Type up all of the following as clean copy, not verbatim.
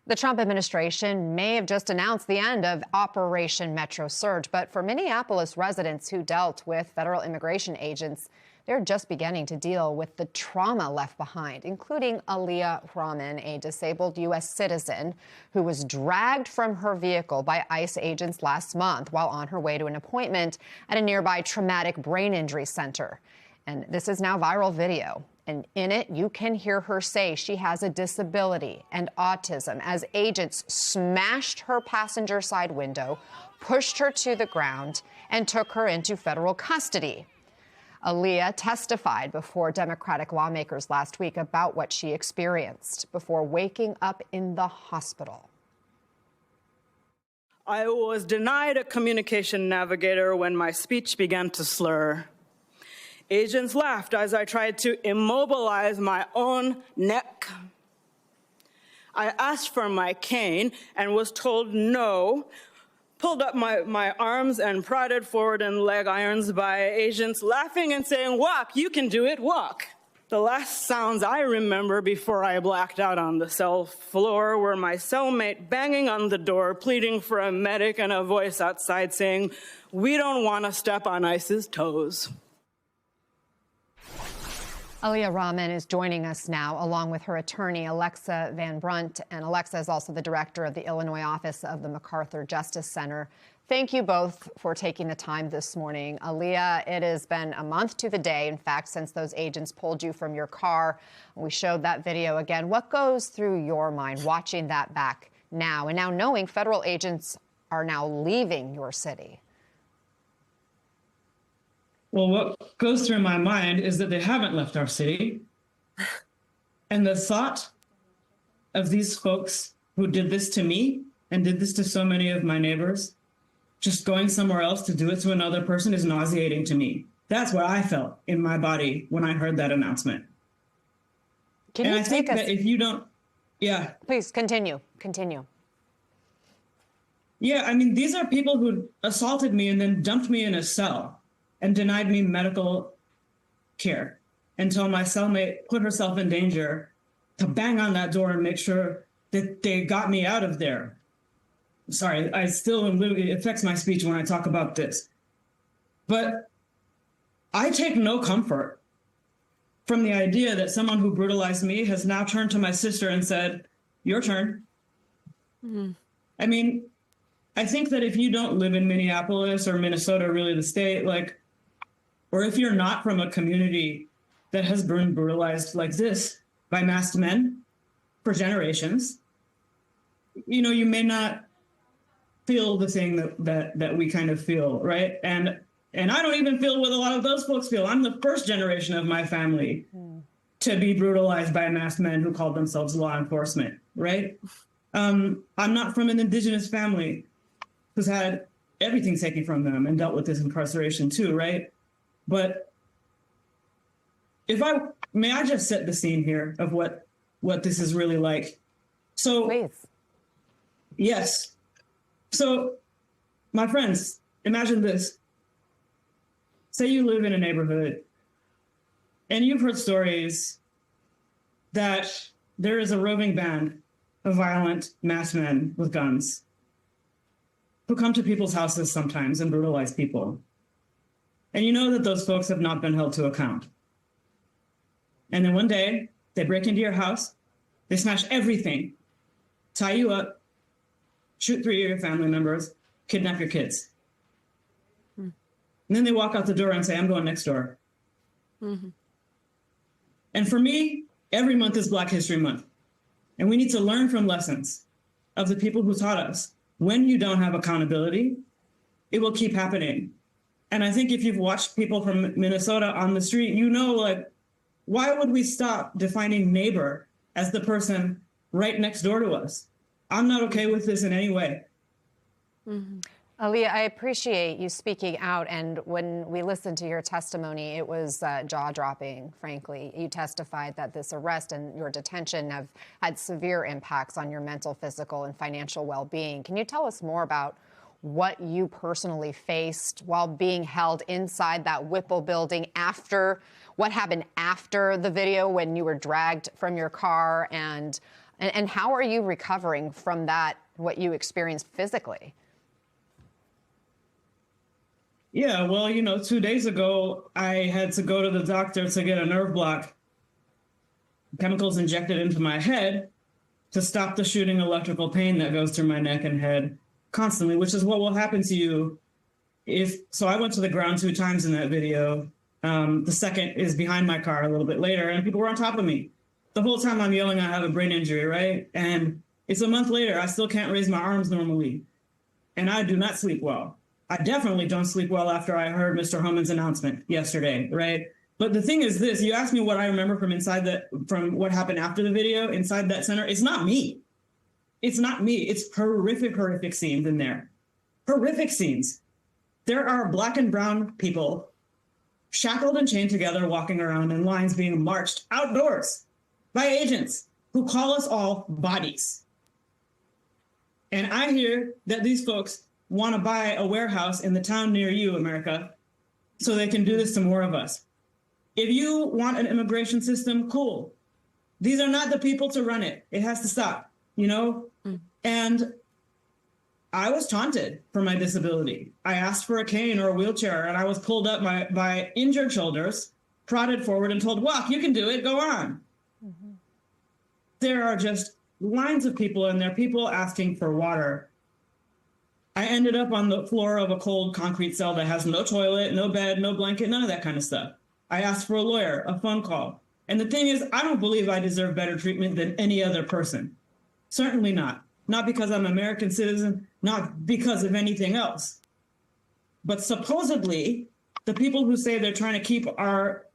The Trump administration may have just announced the end of Operation Metro Surge, but for Minneapolis residents who dealt with federal immigration agents, they're just beginning to deal with the trauma left behind, including Aaliyah Rahman, a disabled U.S. citizen who was dragged from her vehicle by ICE agents last month while on her way to an appointment at a nearby traumatic brain injury center. And this is now viral video. And in it, you can hear her say she has a disability and autism as agents smashed her passenger side window, pushed her to the ground, and took her into federal custody. Aaliyah testified before Democratic lawmakers last week about what she experienced before waking up in the hospital. I was denied a communication navigator when my speech began to slur. Agents laughed as I tried to immobilize my own neck. I asked for my cane and was told no, pulled up my arms and prodded forward in leg irons by agents laughing and saying, "Walk, you can do it, walk." The last sounds I remember before I blacked out on the cell floor were my cellmate banging on the door, pleading for a medic, and a voice outside saying, "We don't want to step on ICE's toes." Aaliyah Rahman is joining us now, along with her attorney, Alexa Van Brunt. And Alexa is also the director of the Illinois office of the MacArthur Justice Center. Thank you both for taking the time this morning. Aaliyah, it has been a month to the day, in fact, since those agents pulled you from your car. We showed that video again. What goes through your mind watching that back now, and now knowing federal agents are now leaving your city? Well, what goes through my mind is that they haven't left our city. And the thought of these folks who did this to me and did this to so many of my neighbors, just going somewhere else to do it to another person is nauseating to me. That's what I felt in my body when I heard that announcement. And I think that if you don't, yeah. Please continue. Yeah, I mean, these are people who assaulted me and then dumped me in a cell and denied me medical care until my cellmate put herself in danger to bang on that door and make sure that they got me out of there. Sorry, it affects my speech when I talk about this. But I take no comfort from the idea that someone who brutalized me has now turned to my sister and said, "Your turn." Mm-hmm. I mean, I think that if you don't live in Minneapolis or Minnesota, really the state, or if you're not from a community that has been brutalized like this by masked men for generations, you may not feel the thing that we kind of feel, right? And I don't even feel what a lot of those folks feel. I'm the first generation of my family to be brutalized by masked men who called themselves law enforcement, right? I'm not from an indigenous family who's had everything taken from them and dealt with this incarceration too, right? But may I just set the scene here of what this is really like? So, please. Yes. So, my friends, imagine this. Say you live in a neighborhood and you've heard stories that there is a roving band of violent masked men with guns who come to people's houses sometimes and brutalize people. And you know that those folks have not been held to account. And then one day, they break into your house, they smash everything, tie you up, shoot 3 of your family members, kidnap your kids. And then they walk out the door and say, "I'm going next door." Mm-hmm. And for me, every month is Black History Month. And we need to learn from lessons of the people who taught us. When you don't have accountability, it will keep happening. And I think if you've watched people from Minnesota on the street, why would we stop defining neighbor as the person right next door to us? I'm not okay with this in any way. Mm-hmm. Aaliyah, I appreciate you speaking out. And when we listened to your testimony, it was jaw-dropping, frankly. You testified that this arrest and your detention have had severe impacts on your mental, physical, and financial well-being. Can you tell us more about what you personally faced while being held inside that Whipple building what happened after the video when you were dragged from your car and And how are you recovering from that, what you experienced physically? Yeah, well, 2 days ago, I had to go to the doctor to get a nerve block, chemicals injected into my head to stop the shooting electrical pain that goes through my neck and head constantly, which is what will happen to you so I went to the ground 2 times in that video. The second is behind my car a little bit later, and people were on top of me. The whole time I'm yelling, I have a brain injury, right? And it's a month later, I still can't raise my arms normally. And I do not sleep well. I definitely don't sleep well after I heard Mr. Homan's announcement yesterday, right? But the thing is this, you asked me what I remember from what happened after the video inside that center. It's not me. It's not me. It's horrific scenes in there. Horrific scenes. There are Black and brown people shackled and chained together, walking around in lines being marched outdoors by agents who call us all bodies. And I hear that these folks want to buy a warehouse in the town near you, America, so they can do this to more of us. If you want an immigration system, cool. These are not the people to run it. It has to stop, And I was taunted for my disability. I asked for a cane or a wheelchair, and I was pulled up by injured shoulders, prodded forward and told, walk, you can do it, go on. Mm-hmm. There are just lines of people, and there are people asking for water. I ended up on the floor of a cold concrete cell that has no toilet, no bed, no blanket, none of that kind of stuff. I asked for a lawyer, a phone call. And the thing is, I don't believe I deserve better treatment than any other person. Certainly not. Not because I'm an American citizen, not because of anything else. But supposedly, the people who say they're trying to keep our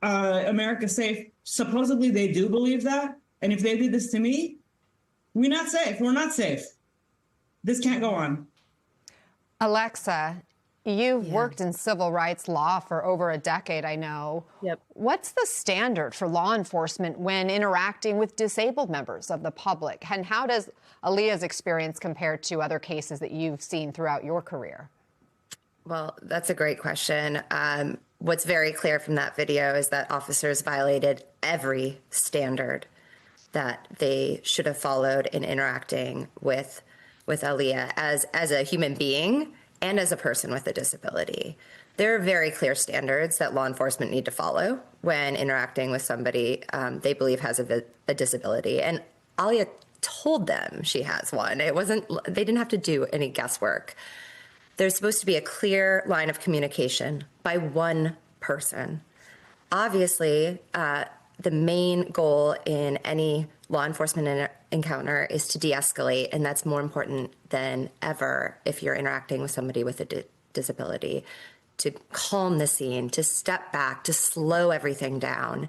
America safe, supposedly they do believe that. And if they did this to me, we're not safe. We're not safe. This can't go on. Alexa, you've worked in civil rights law for over a decade, I know. Yep. What's the standard for law enforcement when interacting with disabled members of the public? And how does Aaliyah's experience compare to other cases that you've seen throughout your career? Well, that's a great question. What's very clear from that video is that officers violated every standard that they should have followed in interacting with Aaliyah as a human being and as a person with a disability. There are very clear standards that law enforcement need to follow when interacting with somebody they believe has a disability. And Aaliyah told them she has one. They didn't have to do any guesswork. There's supposed to be a clear line of communication by one person. Obviously, the main goal in any law enforcement encounter is to de-escalate, and that's more important than ever if you're interacting with somebody with a disability, to calm the scene, to step back, to slow everything down.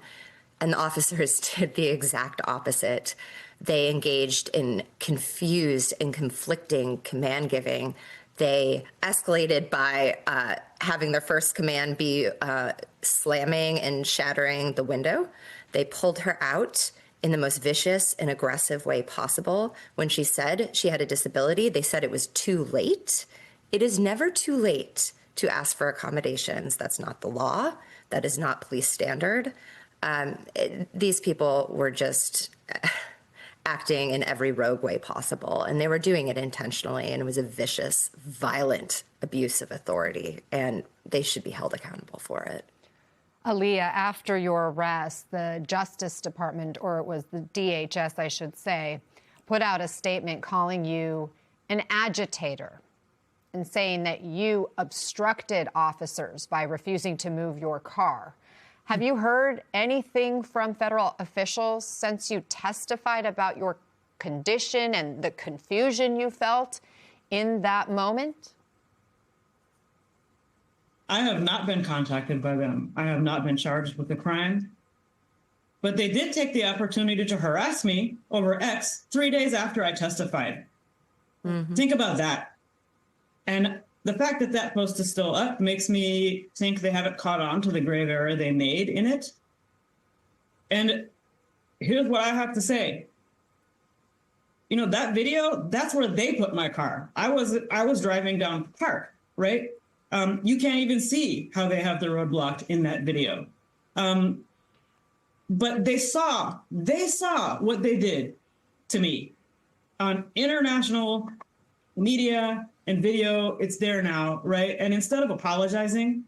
And the officers did the exact opposite. They engaged in confused and conflicting command giving. They escalated by having their first command be slamming and shattering the window. They pulled her out in the most vicious and aggressive way possible. When she said she had a disability, they said it was too late. It is never too late to ask for accommodations. That's not the law. That is not police standard. These people were just acting in every rogue way possible, and they were doing it intentionally, and it was a vicious, violent abuse of authority, and they should be held accountable for it. Aaliyah, after your arrest, the Justice Department, or it was the DHS, I should say, put out a statement calling you an agitator and saying that you obstructed officers by refusing to move your car. Have you heard anything from federal officials since you testified about your condition and the confusion you felt in that moment? I have not been contacted by them. I have not been charged with a crime. But they did take the opportunity to harass me over X 3 days after I testified. Mm-hmm. Think about that. And the fact that that post is still up makes me think they haven't caught on to the grave error they made in it. And here's what I have to say. That video, that's where they put my car. I was driving down the park, right? You can't even see how they have the road blocked in that video. But they saw what they did. to me on international media and video. It's there now, right? And instead of apologizing,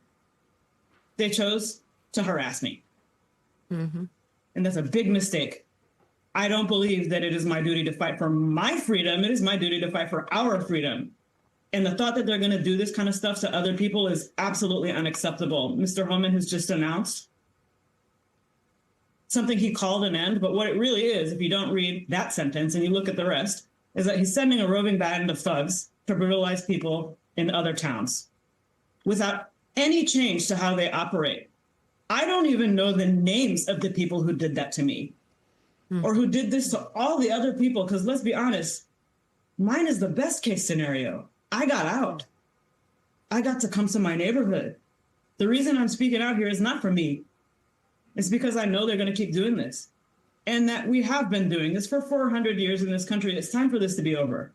they chose to harass me. And that's a big mistake. I don't believe that it is my duty to fight for my freedom. It is my duty to fight for our freedom. And the thought that they're going to do this kind of stuff to other people is absolutely unacceptable. Mr. Homan has just announced something he called an end, but what it really is, if you don't read that sentence and you look at the rest, is that he's sending a roving band of thugs to brutalize people in other towns without any change to how they operate. I don't even know the names of the people who did that to me or who did this to all the other people, because let's be honest, mine is the best case scenario. I got out. I got to come to my neighborhood. The reason I'm speaking out here is not for me. It's because I know they're going to keep doing this, and that we have been doing this for 400 years in this country. It's time for this to be over.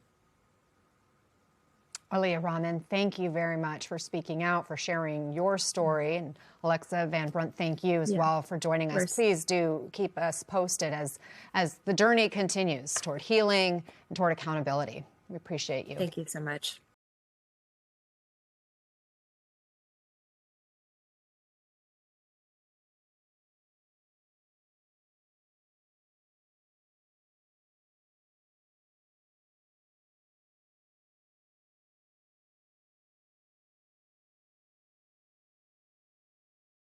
Aaliyah Rahman, thank you very much for speaking out, for sharing your story. And Alexa Van Brunt, thank you as well for joining us. Please do keep us posted as the journey continues toward healing and toward accountability. We appreciate you. Thank you so much.